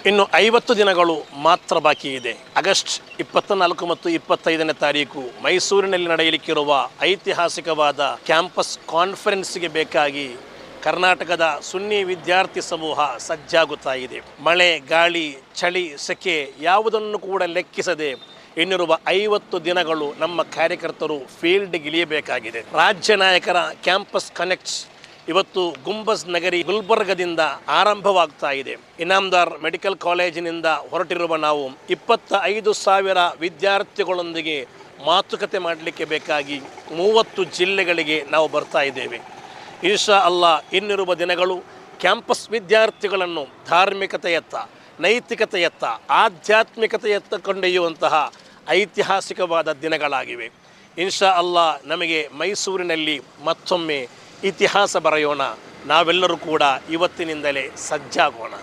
ಇನ್ನು 50 ದಿನಗಳು ಮಾತ್ರ ಬಾಕಿ ಇದೆ. ಆಗಸ್ಟ್ 24 ಮತ್ತು 25ನೇ ತಾರೀಕು ಮೈಸೂರಿನಲ್ಲಿ ನಡೆಯಲಿಕ್ಕಿರುವ ಐತಿಹಾಸಿಕವಾದ ಕ್ಯಾಂಪಸ್ ಕಾನ್ಫರೆನ್ಸ್ಗೆ ಬೇಕಾಗಿ ಕರ್ನಾಟಕದ ಸುನ್ನಿ ವಿದ್ಯಾರ್ಥಿ ಸಮೂಹ ಸಜ್ಜಾಗುತ್ತಾ ಇದೆ. ಮಳೆ, ಗಾಳಿ, ಚಳಿ, ಸೆಕೆ ಯಾವುದನ್ನು ಕೂಡ ಲೆಕ್ಕಿಸದೆ ಇನ್ನಿರುವ 50 ದಿನಗಳು ನಮ್ಮ ಕಾರ್ಯಕರ್ತರು ಫೀಲ್ಡ್ಗೆ ಇಳಿಯಬೇಕಾಗಿದೆ. ರಾಜ್ಯ ನಾಯಕರ ಕ್ಯಾಂಪಸ್ ಕನೆಕ್ಟ್ಸ್ ಇವತ್ತು ಗುಂಬಜ್ ನಗರಿ ಗುಲ್ಬರ್ಗದಿಂದ ಆರಂಭವಾಗ್ತಾ ಇದೆ. ಇನಾಮದಾರ್ ಮೆಡಿಕಲ್ ಕಾಲೇಜಿನಿಂದ ಹೊರಟಿರುವ ನಾವು 25,000 ವಿದ್ಯಾರ್ಥಿಗಳೊಂದಿಗೆ ಮಾತುಕತೆ ಮಾಡಲಿಕ್ಕೆ ಬೇಕಾಗಿ 30 ಜಿಲ್ಲೆಗಳಿಗೆ ನಾವು ಬರ್ತಾ ಇದ್ದೇವೆ. ಇನ್ಶಾ ಅಲ್ಲಾ ಇನ್ನಿರುವ ದಿನಗಳು ಕ್ಯಾಂಪಸ್ ವಿದ್ಯಾರ್ಥಿಗಳನ್ನು ಧಾರ್ಮಿಕತೆಯತ್ತ, ನೈತಿಕತೆಯತ್ತ, ಆಧ್ಯಾತ್ಮಿಕತೆಯತ್ತ ಕೊಂಡೊಯ್ಯುವಂತಹ ಐತಿಹಾಸಿಕವಾದ ದಿನಗಳಾಗಿವೆ. ಇನ್ಶಾ ಅಲ್ಲಾ ನಮಗೆ ಮೈಸೂರಿನಲ್ಲಿ ಮತ್ತೊಮ್ಮೆ ಇತಿಹಾಸ ಬರೆಯೋಣ. ನಾವೆಲ್ಲರೂ ಕೂಡ ಇವತ್ತಿನಿಂದಲೇ ಸಜ್ಜಾಗೋಣ.